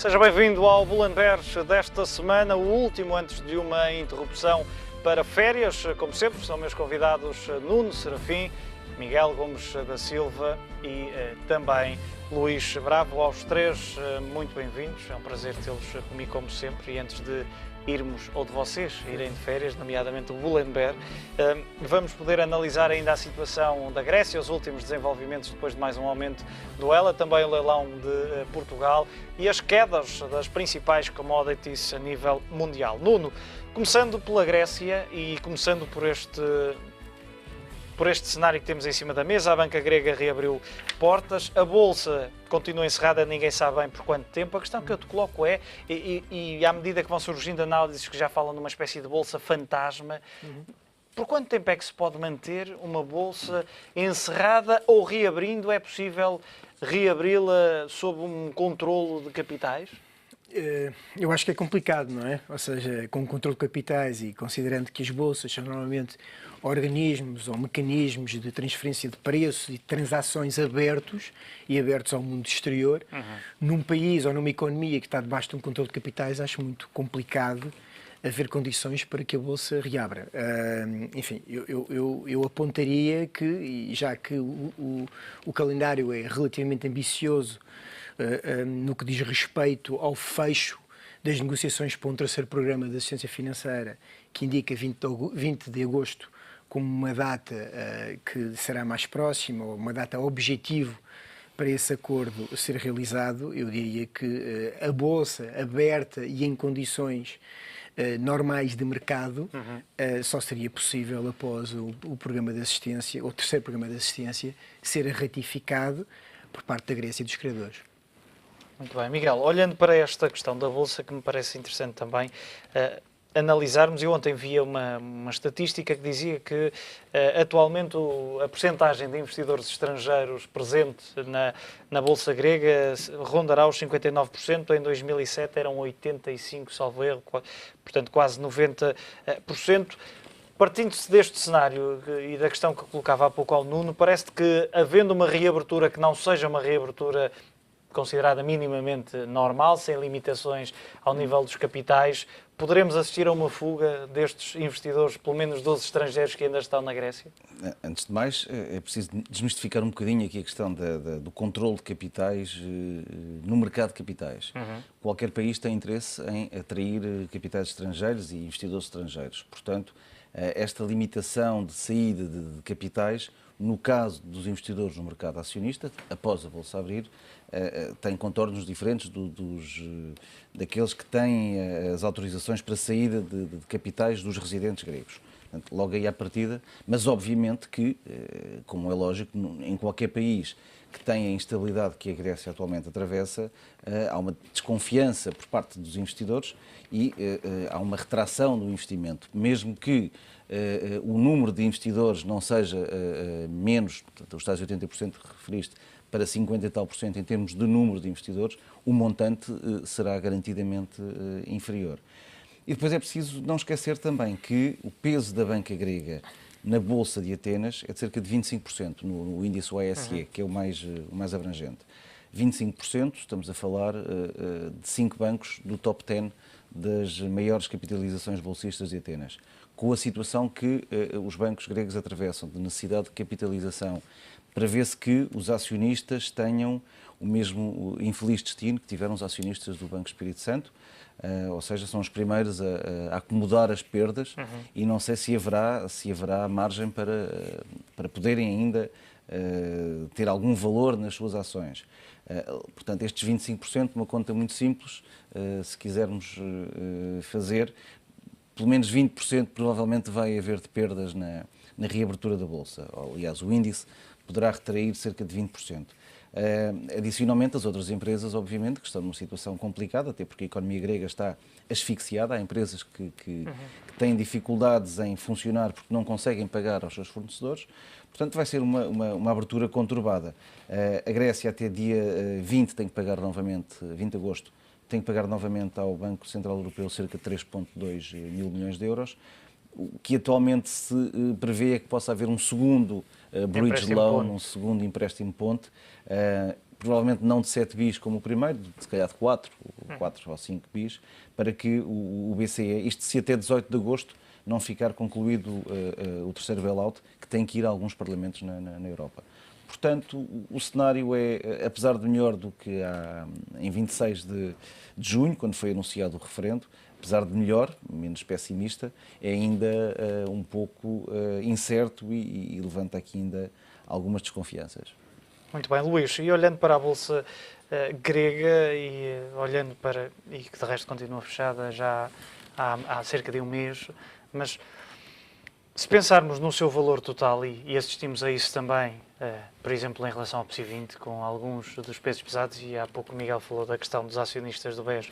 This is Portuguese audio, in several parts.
Seja bem-vindo ao Bull & Bear desta semana, o último antes de uma interrupção para férias. Como sempre, são meus convidados Nuno Serafim, Miguel Gomes da Silva e também Luís Bravo. Aos três, muito bem-vindos. É um prazer tê-los comigo, como sempre. E antes de irmos, ou de vocês irem de férias, nomeadamente o Bull & Bear, vamos poder analisar ainda a situação da Grécia, os últimos desenvolvimentos depois de mais um aumento do ELA, também o leilão de Portugal e as quedas das principais commodities a nível mundial. Nuno, começando pela Grécia e começando por este cenário que temos em cima da mesa, a banca grega reabriu portas, a Bolsa continua encerrada, ninguém sabe bem por quanto tempo. A questão que eu te coloco é, e à medida que vão surgindo análises que já falam de uma espécie de Bolsa fantasma, por quanto tempo é que se pode manter uma Bolsa encerrada ou reabrindo? É possível reabri-la sob um controlo de capitais? Eu acho que é complicado, não é? Ou seja, com o controle de capitais e considerando que as bolsas são normalmente organismos ou mecanismos de transferência de preços e de transações abertos e abertos ao mundo exterior, num país ou numa economia que está debaixo de um controle de capitais, acho muito complicado haver condições para que a Bolsa reabra. Enfim, eu apontaria que, e já que o calendário é relativamente ambicioso no que diz respeito ao fecho das negociações para um terceiro programa de assistência financeira, que indica 20 de agosto como uma data que será mais próxima, ou uma data objetivo para esse acordo ser realizado, eu diria que a Bolsa aberta e em condições normais de mercado só seria possível após o programa de assistência, ou o terceiro programa de assistência, ser ratificado por parte da Grécia e dos credores. Muito bem. Miguel, olhando para esta questão da Bolsa, que me parece interessante também analisarmos, eu ontem via uma estatística que dizia que atualmente a percentagem de investidores estrangeiros presente na Bolsa grega rondará os 59%, em 2007 eram 85%, salvo erro, portanto quase 90%. Partindo-se deste cenário e da questão que colocava há pouco ao Nuno, parece que havendo uma reabertura que não seja uma reabertura considerada minimamente normal, sem limitações ao nível dos capitais, poderemos assistir a uma fuga destes investidores, pelo menos dos estrangeiros que ainda estão na Grécia? Antes de mais, é preciso desmistificar um bocadinho aqui a questão do controle de capitais no mercado de capitais. Qualquer país tem interesse em atrair capitais estrangeiros e investidores estrangeiros. Portanto, esta limitação de saída de capitais, no caso dos investidores no mercado acionista, após a Bolsa abrir, tem contornos diferentes daqueles que têm as autorizações para saída de capitais dos residentes gregos. Portanto, logo aí à partida, mas obviamente que, como é lógico, em qualquer país que tem a instabilidade que a Grécia atualmente atravessa, há uma desconfiança por parte dos investidores e há uma retração do investimento, mesmo que o número de investidores não seja menos, portanto, os tais 80% que referiste, para 50 e tal por cento em termos de número de investidores, o montante será garantidamente inferior. E depois é preciso não esquecer também que o peso da banca grega na Bolsa de Atenas é de cerca de 25%, no índice OESE, que é o mais abrangente. 25%, estamos a falar de 5 bancos do top 10 das maiores capitalizações bolsistas de Atenas. Com a situação que os bancos gregos atravessam de necessidade de capitalização, prevê-se que os acionistas tenham o mesmo infeliz destino que tiveram os acionistas do Banco Espírito Santo, ou seja, são os primeiros a acomodar as perdas e não sei se haverá margem para poderem ainda ter algum valor nas suas ações. Portanto, estes 25%, uma conta muito simples, se quisermos fazer, pelo menos 20% provavelmente vai haver de perdas na reabertura da Bolsa. Aliás, o índice poderá retrair cerca de 20%. Adicionalmente, as outras empresas, obviamente, que estão numa situação complicada, até porque a economia grega está asfixiada. Há empresas que têm dificuldades em funcionar porque não conseguem pagar aos seus fornecedores. Portanto, vai ser uma abertura conturbada. A Grécia, até dia 20, tem que pagar novamente, 20 de agosto, tem que pagar novamente ao Banco Central Europeu cerca de 3,2 mil milhões de euros. O que atualmente se prevê é que possa haver um segundo bridge loan, um segundo empréstimo ponte, provavelmente não de 7 bis como o primeiro, se calhar de 4 ou 5 bis, para que o BCE, isto se até 18 de agosto não ficar concluído o terceiro bailout, que tem que ir a alguns parlamentos na Europa. Portanto, o cenário é, apesar de melhor do que há em 26 de junho, quando foi anunciado o referendo, apesar de melhor, menos pessimista, é ainda um pouco incerto e levanta aqui ainda algumas desconfianças. Muito bem, Luís, e olhando para a Bolsa grega e olhando para, e que de resto continua fechada já há cerca de um mês, mas se pensarmos no seu valor total e assistimos a isso também, por exemplo, em relação ao PSI 20, com alguns dos pesos pesados, e há pouco o Miguel falou da questão dos acionistas do BES,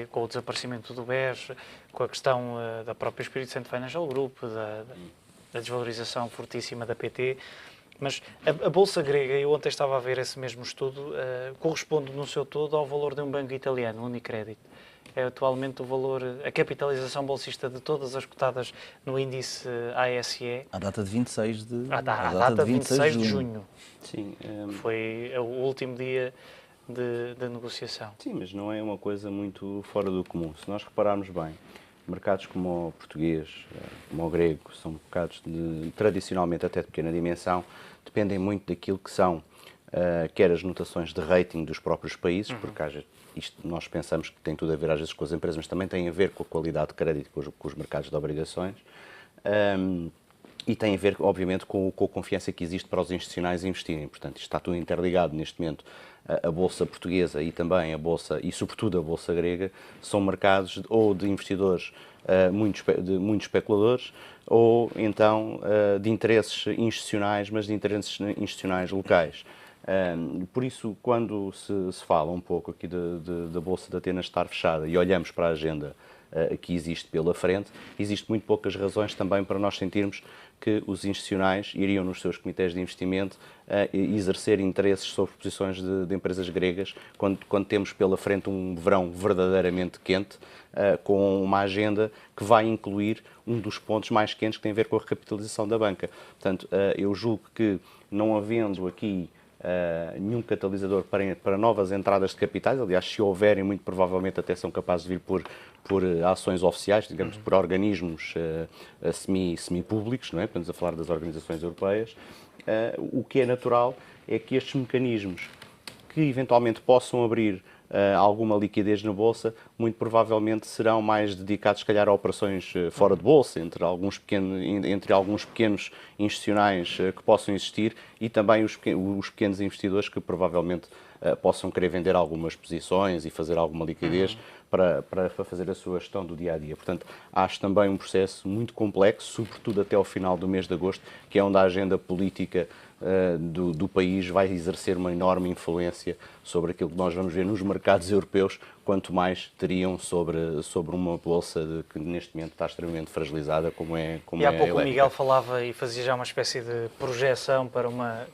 com o desaparecimento do BES, com a questão da própria Espírito Santo Financial Group, da desvalorização fortíssima da PT, mas a Bolsa grega, eu ontem estava a ver esse mesmo estudo, corresponde no seu todo ao valor de um banco italiano, Unicredit. É atualmente o valor, a capitalização bolsista de todas as cotadas no índice ASE. À data de 26 de, à data de 26 de junho. Sim, foi o último dia de negociação. Sim, mas não é uma coisa muito fora do comum. Se nós repararmos bem, mercados como o português, como o grego, são mercados tradicionalmente até de pequena dimensão, dependem muito daquilo que são quer as notações de rating dos próprios países, porque isto nós pensamos que tem tudo a ver às vezes com as empresas, mas também tem a ver com a qualidade de crédito, com os mercados de obrigações, e tem a ver, obviamente, com a confiança que existe para os institucionais investirem. Portanto, isto está tudo interligado neste momento. A Bolsa portuguesa e também a Bolsa, e sobretudo a Bolsa grega, são mercados ou de investidores de muitos especuladores, ou então de interesses institucionais, mas de interesses institucionais locais. Por isso, quando se fala um pouco aqui da Bolsa de Atenas estar fechada e olhamos para a agenda que existe pela frente, existem muito poucas razões também para nós sentirmos que os institucionais iriam nos seus comitês de investimento exercer interesses sobre posições de empresas gregas, quando temos pela frente um verão verdadeiramente quente, com uma agenda que vai incluir um dos pontos mais quentes que tem a ver com a recapitalização da banca. Portanto, eu julgo que, não havendo aqui nenhum catalisador para novas entradas de capitais, aliás, se houverem, muito provavelmente até são capazes de vir por ações oficiais, digamos, por organismos semi-públicos, não é? Estamos a falar das organizações europeias. O que é natural é que estes mecanismos que eventualmente possam abrir alguma liquidez na Bolsa, muito provavelmente serão mais dedicados, se calhar, a operações fora de Bolsa, entre alguns pequenos institucionais que possam existir e também os pequenos investidores que provavelmente possam querer vender algumas posições e fazer alguma liquidez para fazer a sua gestão do dia-a-dia. Portanto, acho também um processo muito complexo, sobretudo até ao final do mês de agosto, que é onde a agenda política do país vai exercer uma enorme influência sobre aquilo que nós vamos ver nos mercados europeus, quanto mais teriam sobre uma bolsa que neste momento está extremamente fragilizada, como é E há pouco o Miguel falava e fazia já uma espécie de projeção para uma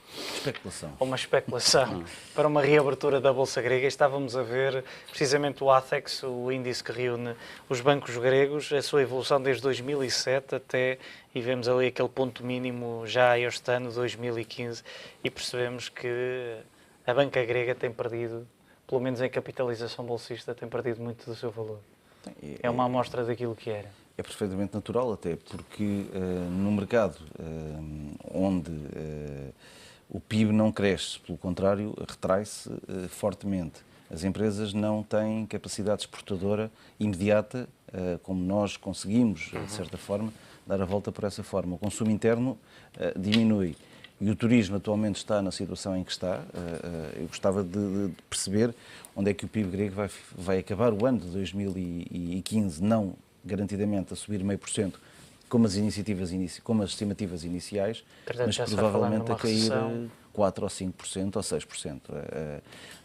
especulação para uma reabertura da Bolsa grega. Estávamos a ver precisamente o ATHEX, o índice que reúne os bancos gregos, a sua evolução desde 2007 até, e vemos ali aquele ponto mínimo já este ano, 2015, e percebemos que a banca grega tem perdido, pelo menos em capitalização bolsista, tem perdido muito do seu valor. É uma amostra daquilo que era. É perfeitamente natural, até porque no mercado onde o PIB não cresce, pelo contrário, retrai-se fortemente. As empresas não têm capacidade exportadora imediata, como nós conseguimos, de certa forma, dar a volta por essa forma. O consumo interno diminui e o turismo atualmente está na situação em que está. Eu gostava de perceber onde é que o PIB grego vai acabar o ano de 2015, não garantidamente a subir 0,5%, como as estimativas iniciais, mas provavelmente a cair 4 ou 5% ou 6%.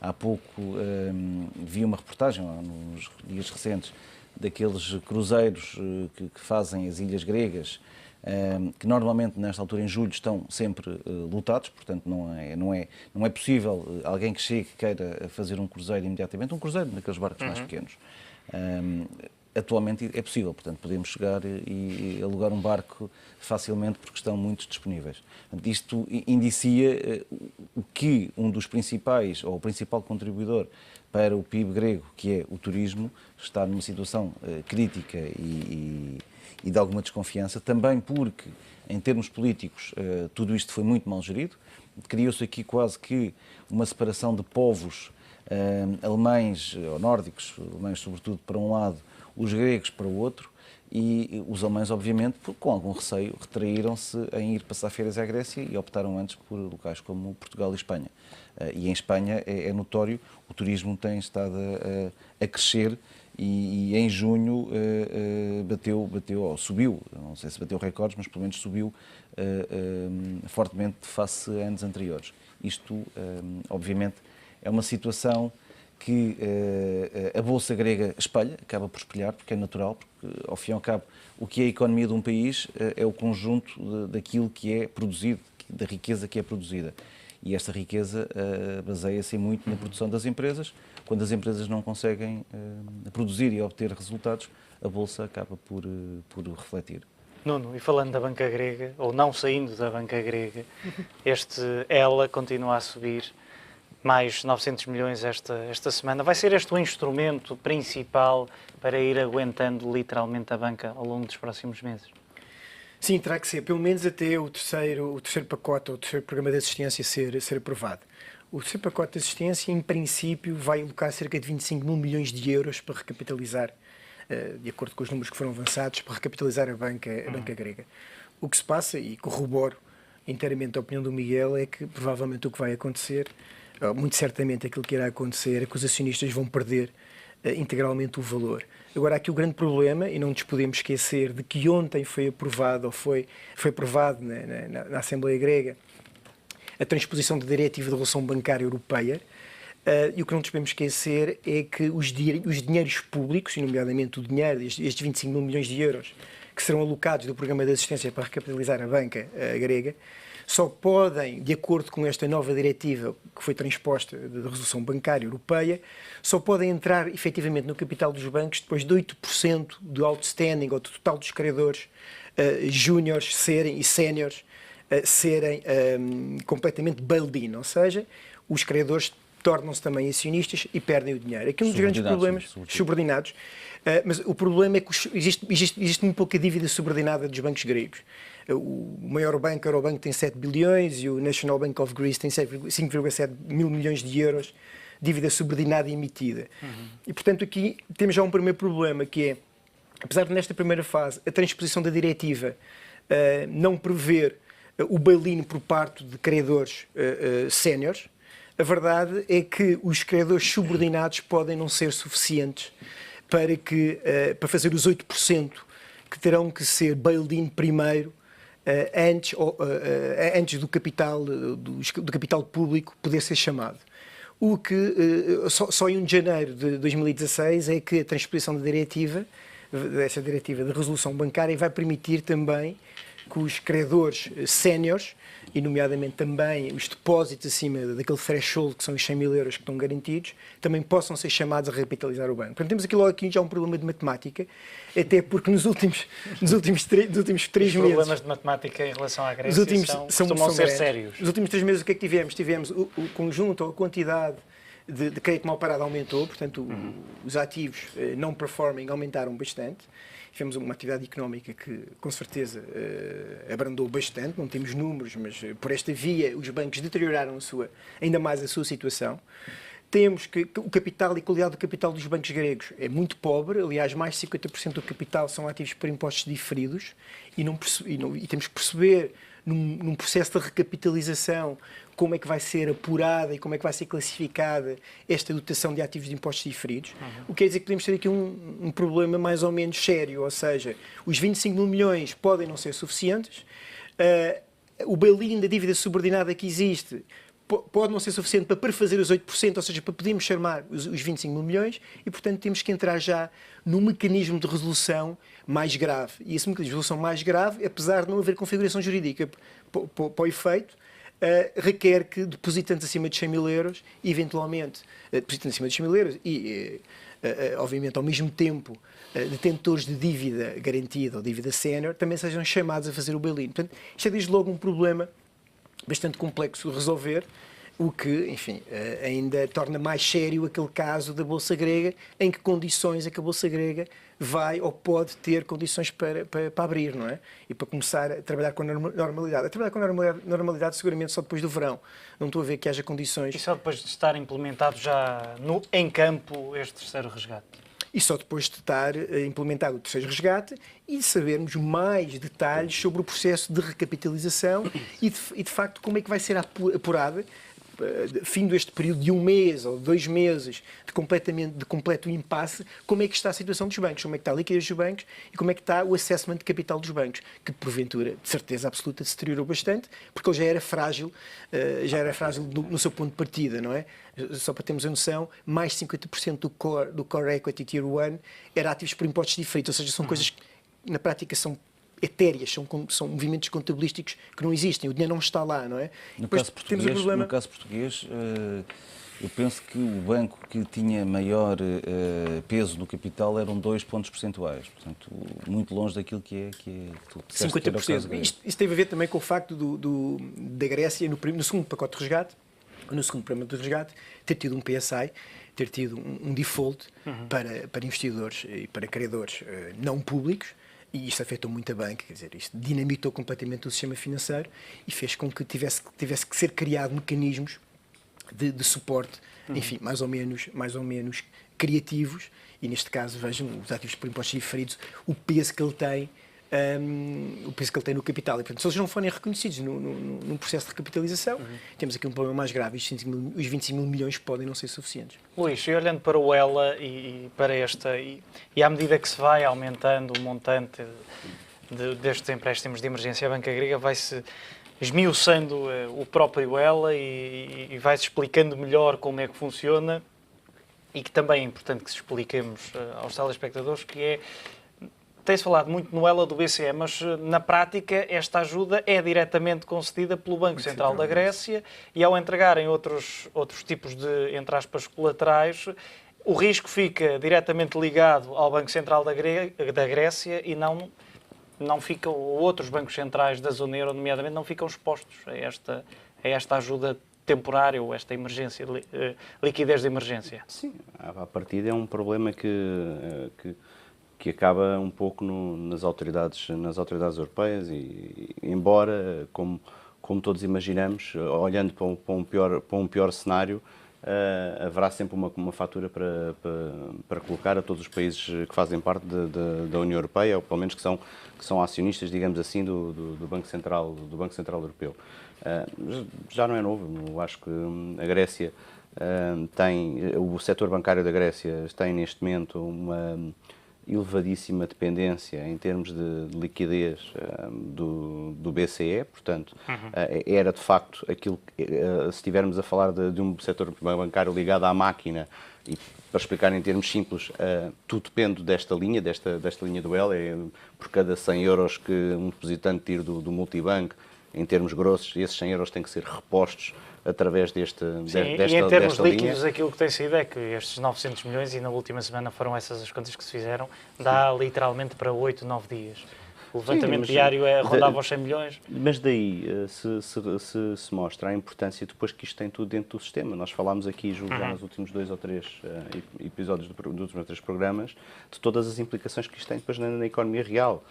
Há pouco vi uma reportagem, nos dias recentes, daqueles cruzeiros que fazem as ilhas gregas, que normalmente nesta altura em julho estão sempre lotados, portanto não é possível alguém que chegue queira fazer um cruzeiro imediatamente, um cruzeiro naqueles barcos mais pequenos. atualmente é possível. Portanto, podemos chegar e alugar um barco facilmente porque estão muitos disponíveis. Portanto, isto indicia o que um dos principais, ou o principal contribuidor para o PIB grego, que é o turismo, está numa situação crítica e de alguma desconfiança, também porque, em termos políticos, tudo isto foi muito mal gerido. Criou-se aqui quase que uma separação de povos alemães ou nórdicos, alemães sobretudo para um lado, os gregos para o outro, e os alemães, obviamente, com algum receio, retraíram-se em ir passar férias à Grécia e optaram antes por locais como Portugal e Espanha. E em Espanha é notório, o turismo tem estado a crescer e em junho bateu, ou subiu, não sei se bateu recordes, mas pelo menos subiu fortemente face a anos anteriores. Isto, obviamente, é uma situação que a Bolsa grega espelha, acaba por espelhar, porque é natural, porque ao fim e ao cabo o que é a economia de um país é o conjunto daquilo que é produzido, da riqueza que é produzida. E esta riqueza baseia-se muito na produção das empresas. Quando as empresas não conseguem produzir e obter resultados, a Bolsa acaba por refletir. Nuno, e falando da banca grega, ou não saindo da banca grega, ela continua a subir mais 900 milhões esta semana. Vai ser este o instrumento principal para ir aguentando literalmente a banca ao longo dos próximos meses? Sim, terá que ser, pelo menos até o terceiro pacote, ou o terceiro programa de assistência ser aprovado. O terceiro pacote de assistência, em princípio, vai alocar cerca de 25 mil milhões de euros para recapitalizar, de acordo com os números que foram avançados, para recapitalizar a banca grega. O que se passa, e corroboro inteiramente a opinião do Miguel, é que provavelmente o que vai acontecer, muito certamente aquilo que irá acontecer, é que os acionistas vão perder integralmente o valor. Agora, aqui o grande problema, e não nos podemos esquecer de que ontem foi aprovado, ou foi aprovado na Assembleia Grega, a transposição da Diretiva de Resolução Bancária Europeia, e o que não nos podemos esquecer é que os dinheiros públicos, e nomeadamente o dinheiro, estes 25 mil milhões de euros, que serão alocados do Programa de Assistência para recapitalizar a banca grega, só podem, de acordo com esta nova diretiva que foi transposta da Resolução Bancária Europeia, só podem entrar efetivamente no capital dos bancos depois de 8% do outstanding ou do total dos credores júniores e séniores serem completamente bailed-in, ou seja, os credores tornam-se também acionistas e perdem o dinheiro. Aqui um dos grandes problemas, subordinados, mas o problema é que existe muito pouca dívida subordinada dos bancos gregos. O maior banco, Eurobank, tem 7 bilhões e o National Bank of Greece tem 5,7 mil milhões de euros de dívida subordinada e emitida. E, portanto, aqui temos já um primeiro problema, que é, apesar de nesta primeira fase a transposição da diretiva não prever o bail-in por parte de credores séniores, a verdade é que os credores subordinados podem não ser suficientes para fazer os 8% que terão que ser bailed-in primeiro, antes do capital público poder ser chamado. O que só em 1 de janeiro de 2016 é que a transposição dessa diretiva de resolução bancária vai permitir também que os credores séniores, e nomeadamente também os depósitos acima daquele threshold, que são os 100 mil euros que estão garantidos, também possam ser chamados a recapitalizar o banco. Portanto, temos aqui já um problema de matemática, até porque nos últimos 3 meses... Os problemas de matemática em relação à Grécia costumam ser sérios. Nos últimos 3 meses o que é que tivemos? Tivemos o conjunto ou a quantidade de crédito mal parado aumentou, portanto os ativos não performing aumentaram bastante. Tivemos uma atividade económica que, com certeza, abrandou bastante, não temos números, mas por esta via os bancos deterioraram ainda mais a sua situação. Temos que o capital e a qualidade do capital dos bancos gregos é muito pobre, aliás, mais de 50% do capital são ativos por impostos diferidos e temos que perceber, num processo de recapitalização, como é que vai ser apurada e como é que vai ser classificada esta dotação de ativos de impostos diferidos. O que quer dizer que podemos ter aqui um problema mais ou menos sério, ou seja, os 25 mil milhões podem não ser suficientes, o bail-in da dívida subordinada que existe pode não ser suficiente para prefazer os 8%, ou seja, para podermos chamar os 25 mil milhões e, portanto, temos que entrar já num mecanismo de resolução mais grave. E esse mecanismo de resolução mais grave, apesar de não haver configuração jurídica para o efeito, requer que depositantes acima de 100 mil euros, eventualmente, depositantes acima de 100 mil euros e, obviamente, ao mesmo tempo, detentores de dívida garantida ou dívida sénior, também sejam chamados a fazer o bail-in. Portanto, isto é desde logo um problema bastante complexo de resolver, o que, enfim, ainda torna mais sério aquele caso da Bolsa Grega, em que condições é que a Bolsa Grega vai ou pode ter condições para abrir, não é? E para começar a trabalhar com normalidade. A trabalhar com normalidade seguramente só depois do verão. Não estou a ver que haja condições... E só depois de estar implementado já em campo este terceiro resgate? E só depois de estar implementado o terceiro resgate e sabermos mais detalhes sobre o processo de recapitalização e de facto como é que vai ser apurada, fim deste período de 1 mês ou 2 meses de completo impasse, como é que está a situação dos bancos, como é que está a liquidez dos bancos e como é que está o assessment de capital dos bancos, que porventura, de certeza absoluta, se deteriorou bastante, porque ele já era frágil no seu ponto de partida, não é? Só para termos a noção, mais de 50% do core equity tier 1 era ativos por impostos diferidos, ou seja, são coisas que na prática são etéreas, são movimentos contabilísticos que não existem, o dinheiro não está lá, não é? No caso português, eu penso que o banco que tinha maior peso no capital eram 2 pontos percentuais, portanto, muito longe daquilo que tu disseste 50%. Isso teve a ver também com o facto da Grécia, no segundo pacote de resgate, no segundo programa de resgate, ter tido um PSI, ter tido um default para investidores e para credores não públicos. E isto afetou muito a banca, quer dizer, isto dinamitou completamente o sistema financeiro e fez com que tivesse que ser criado mecanismos de suporte, enfim, mais ou menos criativos, e neste caso, vejam, os ativos por impostos diferidos, o peso que ele tem no capital. E, portanto, se eles não forem reconhecidos num processo de recapitalização, temos aqui um problema mais grave. Os 25 mil milhões podem não ser suficientes. Luís, e olhando para o ELA e para esta, e à medida que se vai aumentando o montante destes empréstimos de emergência à banca grega, vai-se esmiuçando o próprio ELA e vai-se explicando melhor como é que funciona, e que também é importante que se expliquemos aos telespectadores, que é... Tem-se falado muito no ELA do BCE, mas na prática esta ajuda é diretamente concedida pelo Banco Central da Grécia e ao entregarem outros tipos de, entre aspas, colaterais, o risco fica diretamente ligado ao Banco Central da Grécia e não ficam, outros bancos centrais da zona euro, nomeadamente, não ficam expostos a esta ajuda temporária ou esta emergência, liquidez de emergência. Sim, à partida é um problema que acaba um pouco nas autoridades europeias e, embora, como todos imaginamos, olhando para um pior cenário, haverá sempre uma fatura para colocar a todos os países que fazem parte da União Europeia, ou pelo menos que são acionistas, digamos assim, do Banco Central Europeu. Já não é novo, eu acho que a Grécia o setor bancário da Grécia tem neste momento uma elevadíssima dependência em termos de liquidez do BCE, portanto, era de facto aquilo que, se estivermos a falar de um setor bancário ligado à máquina, e para explicar em termos simples, tudo depende desta linha do ELA, por cada 100 euros que um depositante tira do multibanco, em termos grossos, esses 100 euros têm que ser repostos através desta linha. E em termos líquidos, aquilo que tem sido é que estes 900 milhões, e na última semana foram essas as contas que se fizeram, dá literalmente para 8, 9 dias. O levantamento diário rondava os 100 milhões. Mas daí se mostra a importância depois que isto tem tudo dentro do sistema. Nós falámos aqui, julgo, já nos últimos 2 ou 3 episódios dos últimos 3 programas, de todas as implicações que isto tem depois na economia real.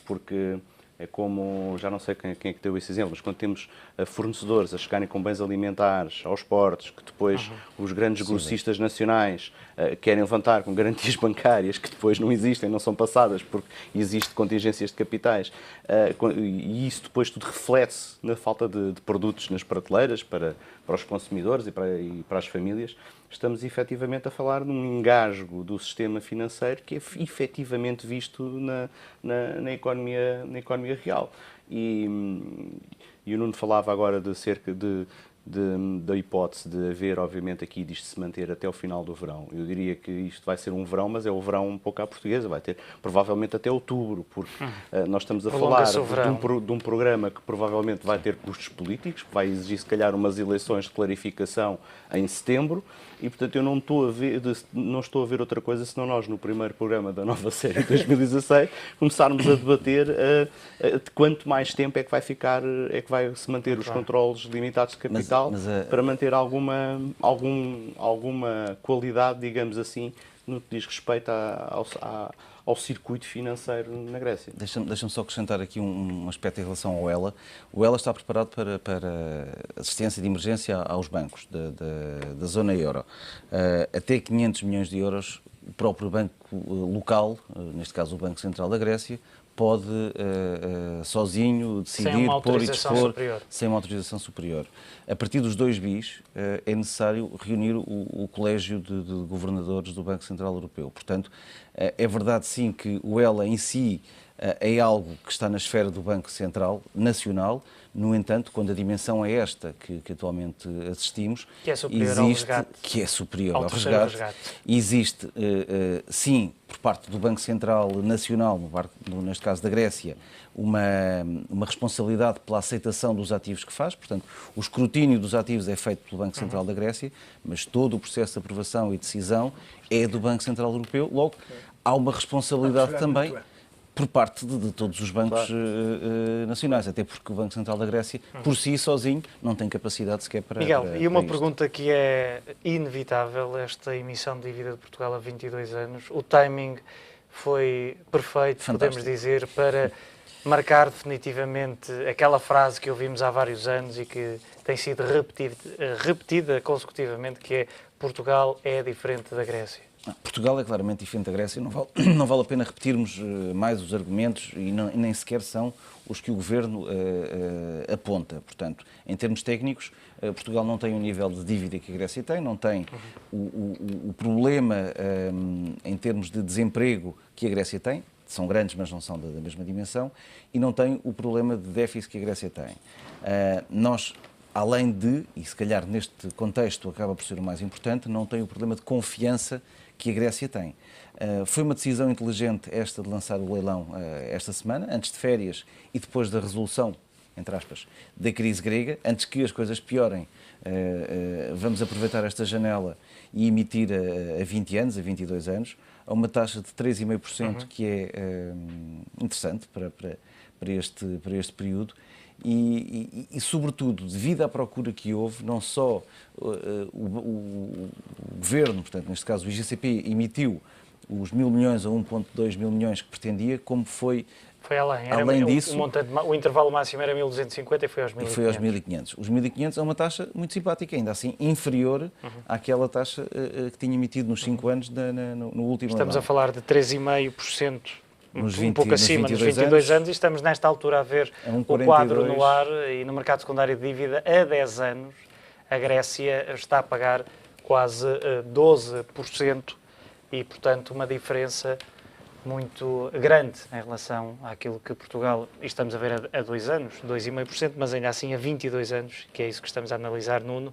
Porque... é como, já não sei quem é que deu esse exemplo, mas quando temos fornecedores a chegarem com bens alimentares aos portos, que depois os grandes grossistas nacionais querem levantar com garantias bancárias que depois não existem, não são passadas, porque existe contingências de capitais, e isso depois tudo reflete-se na falta de produtos nas prateleiras para os consumidores e para as famílias. Estamos efetivamente a falar de um engasgo do sistema financeiro que é efetivamente visto na economia real. E o Nuno falava agora de cerca de da hipótese de haver, obviamente, aqui disto se manter até o final do verão. Eu diria que isto vai ser um verão, mas é o verão um pouco à portuguesa, vai ter provavelmente até outubro, porque nós estamos a falar de um programa que provavelmente vai ter custos políticos, que vai exigir, se calhar, umas eleições de clarificação em setembro, e, portanto, eu não estou a ver outra coisa senão nós, no primeiro programa da nova série de 2016, começarmos a debater de quanto mais tempo é que vai se manter os controles limitados de capital para manter alguma qualidade, digamos assim, no que diz respeito ao circuito financeiro na Grécia. Deixa-me só acrescentar aqui um aspecto em relação ao ELA. O ELA está preparado para assistência de emergência aos bancos da zona euro. Até 500 milhões de euros, o próprio banco local, neste caso o Banco Central da Grécia, pode sozinho decidir pôr e dispor sem uma autorização superior. A partir dos 2 bis é necessário reunir o Colégio de Governadores do Banco Central Europeu. Portanto, é verdade sim que o ELA em si é algo que está na esfera do Banco Central Nacional. No entanto, quando a dimensão é esta que atualmente assistimos, que é superior ao resgate, existe, sim, por parte do Banco Central Nacional, neste caso da Grécia, uma responsabilidade pela aceitação dos ativos que faz. Portanto, o escrutínio dos ativos é feito pelo Banco Central da Grécia, mas todo o processo de aprovação e decisão é do Banco Central Europeu. Logo, há uma responsabilidade também por parte de todos os bancos nacionais, até porque o Banco Central da Grécia, por si, sozinho, não tem capacidade sequer para... Miguel, e uma pergunta que é inevitável, esta emissão de dívida de Portugal há 22 anos, o timing foi perfeito, podemos dizer, para marcar definitivamente aquela frase que ouvimos há vários anos e que tem sido repetida consecutivamente, que é Portugal é diferente da Grécia. Portugal é claramente diferente da Grécia, não vale a pena repetirmos mais os argumentos e nem sequer são os que o Governo aponta. Portanto, em termos técnicos, Portugal não tem o nível de dívida que a Grécia tem, não tem o problema em termos de desemprego que a Grécia tem, são grandes mas não são da mesma dimensão, e não tem o problema de déficit que a Grécia tem. Nós, além de, e se calhar neste contexto acaba por ser o mais importante, não tem o problema de confiança que a Grécia tem. Foi uma decisão inteligente esta de lançar o leilão esta semana, antes de férias e depois da resolução, entre aspas, da crise grega, antes que as coisas piorem. Vamos aproveitar esta janela e emitir a 20 anos, a 22 anos, a uma taxa de 3,5%, que é interessante para este período. E, sobretudo, devido à procura que houve, não só o Governo, portanto, neste caso o IGCP, emitiu os 1.000 milhões a 1,2 mil milhões que pretendia, como foi além disso... O intervalo máximo era 1.250 e foi aos 1.500. E foi aos 1.500. Os 1.500 é uma taxa muito simpática, ainda assim inferior àquela taxa que tinha emitido nos 5 anos no último ano. Estamos a falar de 3,5%. Um pouco acima, nos 22 anos, e estamos nesta altura a ver o quadro no ar e no mercado secundário de dívida há 10 anos. A Grécia está a pagar quase 12% e, portanto, uma diferença muito grande em relação àquilo que Portugal, e estamos a ver há 2 anos, 2,5%, mas ainda assim há 22 anos, que é isso que estamos a analisar, Nuno,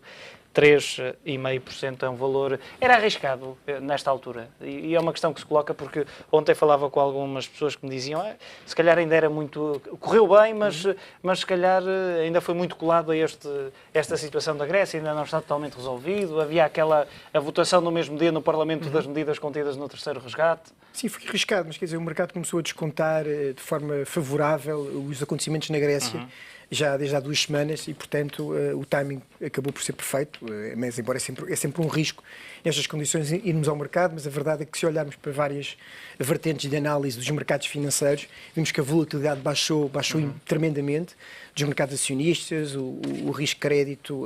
3,5% é um valor... Era arriscado nesta altura. E é uma questão que se coloca porque ontem falava com algumas pessoas que me diziam se calhar ainda era muito... Correu bem, mas se calhar ainda foi muito colado a esta situação da Grécia, ainda não está totalmente resolvido. Havia a votação no mesmo dia no Parlamento das medidas contidas no terceiro resgate. Sim, foi arriscado, mas quer dizer, o mercado começou a descontar de forma favorável os acontecimentos na Grécia. Já desde há 2 semanas e, portanto, o timing acabou por ser perfeito, mas embora é sempre um risco nestas condições irmos ao mercado, mas a verdade é que se olharmos para várias vertentes de análise dos mercados financeiros, vimos que a volatilidade baixou tremendamente, dos mercados acionistas, o risco de crédito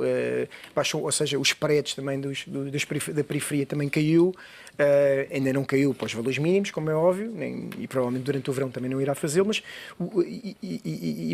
baixou, ou seja, os spreads também da periferia também caiu, ainda não caiu para os valores mínimos, como é óbvio, e provavelmente durante o verão também não irá fazê-lo, mas,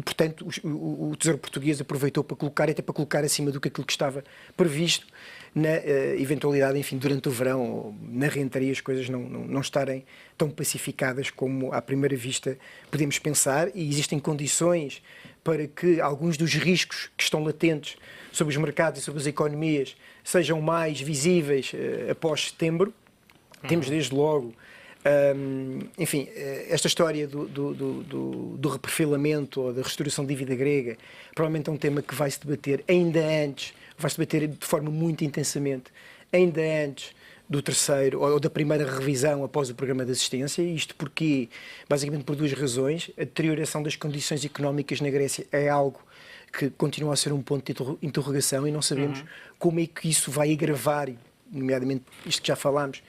portanto, o Tesouro Português aproveitou para colocar, até para colocar acima do que aquilo que estava previsto, na eventualidade, enfim, durante o verão, na reentraria, as coisas não estarem tão pacificadas como à primeira vista podemos pensar, e existem condições para que alguns dos riscos que estão latentes sobre os mercados e sobre as economias sejam mais visíveis após setembro. Temos desde logo, enfim, esta história do reperfilamento ou da restauração da dívida grega, provavelmente é um tema que vai se debater ainda antes, vai-se debater de forma muito intensamente, ainda antes do terceiro ou da primeira revisão após o programa de assistência. Isto porque, basicamente por duas razões: a deterioração das condições económicas na Grécia é algo que continua a ser um ponto de interrogação, e não sabemos como é que isso vai agravar, nomeadamente isto que já falámos,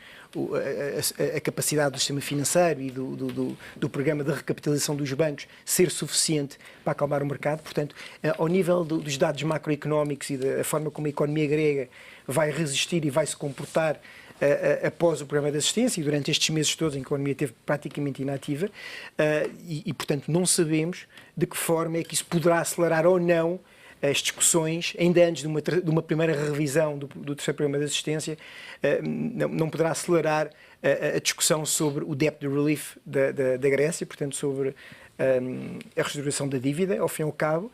a capacidade do sistema financeiro e do programa de recapitalização dos bancos ser suficiente para acalmar o mercado. Portanto, ao nível dos dados macroeconómicos e da forma como a economia grega vai resistir e vai se comportar após o programa de assistência, e durante estes meses todos em que a economia esteve praticamente inativa, portanto, não sabemos de que forma é que isso poderá acelerar ou não as discussões, ainda antes de uma primeira revisão do terceiro programa de assistência, não poderá acelerar a discussão sobre o debt relief da Grécia, portanto, sobre a restauração da dívida, ao fim e ao cabo.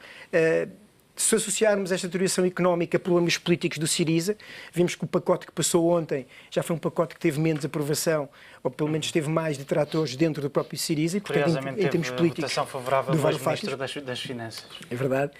Se associarmos esta deterioração económica a problemas políticos do Syriza, vimos que o pacote que passou ontem já foi um pacote que teve menos aprovação, ou pelo menos teve mais detratores dentro do próprio Syriza, e, portanto, em termos políticos, votação favorável do ex-ministro das Finanças. É verdade.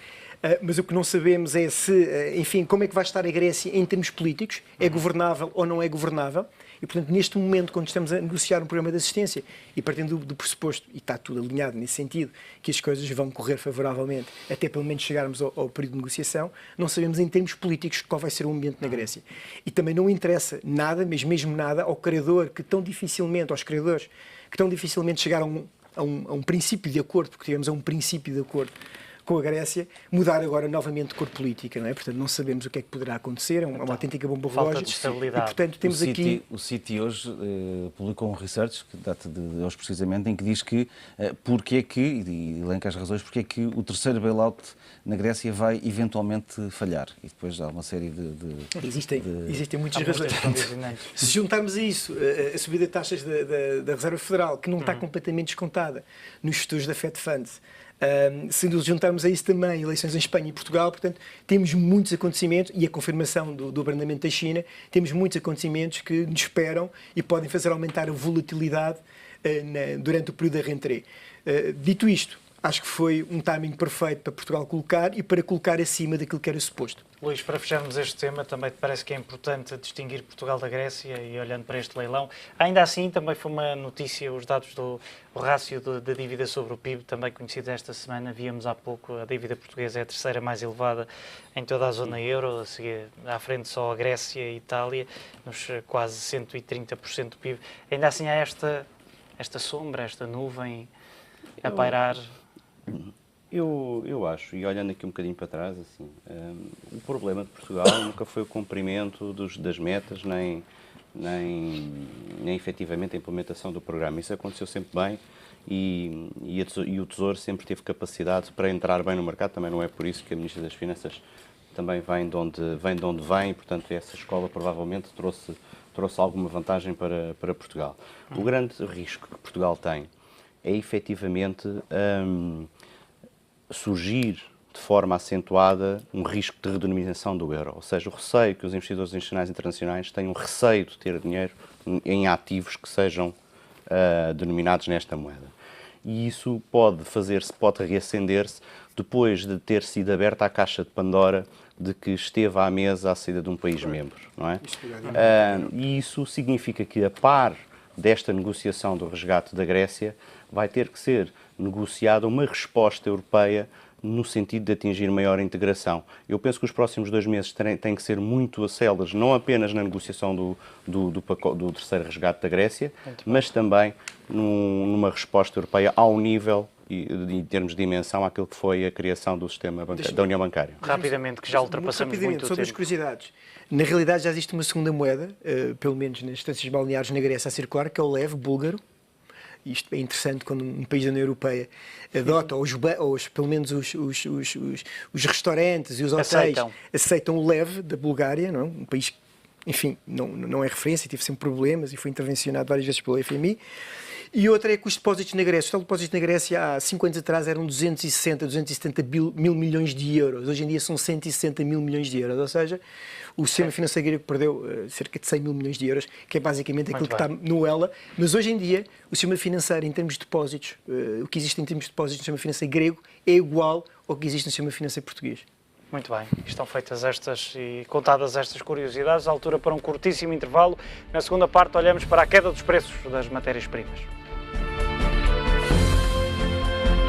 Mas o que não sabemos é se, enfim, como é que vai estar a Grécia em termos políticos, é governável ou não é governável, e, portanto, neste momento, quando estamos a negociar um programa de assistência, e partindo do pressuposto, e está tudo alinhado nesse sentido, que as coisas vão correr favoravelmente, até pelo menos chegarmos ao período de negociação, não sabemos em termos políticos qual vai ser o ambiente na Grécia. E também não interessa nada, mas mesmo nada, aos credores que tão dificilmente chegaram a um princípio de acordo, porque tivemos um princípio de acordo com a Grécia, mudar agora novamente de cor política, não é? Portanto, não sabemos o que é que poderá acontecer, é uma autêntica bomba relógio. Falta de estabilidade. E, portanto, temos O Citi hoje publicou um research, que data de hoje precisamente, em que diz que porque é que, e elenca as razões, porque é que o terceiro bailout na Grécia vai eventualmente falhar. E depois há uma série Existem muitas razões. Se juntarmos a isso a subida de taxas da Reserva Federal, que não está completamente descontada nos futuros da Fed Funds, se nos juntarmos a isso também eleições em Espanha e Portugal, portanto, temos muitos acontecimentos, e a confirmação do abrandamento da China, temos muitos acontecimentos que nos esperam e podem fazer aumentar a volatilidade durante o período da rentrée. Dito isto, acho que foi um timing perfeito para Portugal colocar, e para colocar acima daquilo que era suposto. Luís, para fecharmos este tema, também te parece que é importante distinguir Portugal da Grécia, e olhando para este leilão, ainda assim também foi uma notícia os dados do rácio da dívida sobre o PIB, também conhecidos esta semana. Víamos há pouco, a dívida portuguesa é a terceira mais elevada em toda a zona euro, a seguir à frente só a Grécia e a Itália, nos quase 130% do PIB. Ainda assim há esta sombra, esta nuvem a pairar. Eu acho, e olhando aqui um bocadinho para trás, assim, o problema de Portugal nunca foi o cumprimento das metas, nem efetivamente a implementação do programa. Isso aconteceu sempre bem, e o Tesouro sempre teve capacidade para entrar bem no mercado. Também não é por isso que a Ministra das Finanças também vem de onde vem, e, portanto, essa escola provavelmente trouxe alguma vantagem para Portugal. O grande risco que Portugal tem é efetivamente surgir de forma acentuada um risco de redenominação do euro, ou seja, o receio que os investidores nacionais e internacionais têm, um receio de ter dinheiro em ativos que sejam denominados nesta moeda. E isso pode reacender-se depois de ter sido aberta a caixa de Pandora de que esteve à mesa à saída de um país membro, não é? E isso significa que, a par desta negociação do resgate da Grécia, vai ter que ser negociada uma resposta europeia no sentido de atingir maior integração. Eu penso que os próximos 2 meses têm que ser muito acéleres, não apenas na negociação do terceiro resgate da Grécia, mas também numa resposta europeia ao nível em termos de dimensão, àquilo que foi a criação do sistema da União Bancária. Rapidamente, que já ultrapassamos muito o sobre as tempo. curiosidades. Na realidade já existe uma segunda moeda, pelo menos nas estâncias balneares na Grécia a circular, que é o lev búlgaro. Isto é interessante quando um país da União Europeia adota, ou pelo menos os restaurantes e os hotéis aceitam o lev da Bulgária, não é? Um país que, enfim, não é referência, teve sempre problemas e foi intervencionado várias vezes pelo FMI. E outra é que os depósitos na Grécia. Os depósitos na Grécia há 5 anos atrás eram 270 mil milhões de euros. Hoje em dia são 160 mil milhões de euros. Ou seja, o sistema financeiro grego perdeu cerca de 100 mil milhões de euros, que é basicamente aquilo que está no ELA. Mas hoje em dia, o sistema financeiro, em termos de depósitos, o que existe em termos de depósitos no sistema financeiro grego é igual ao que existe no sistema financeiro português. Muito bem, estão feitas estas e contadas estas curiosidades. A altura para um curtíssimo intervalo. Na segunda parte olhamos para a queda dos preços das matérias-primas.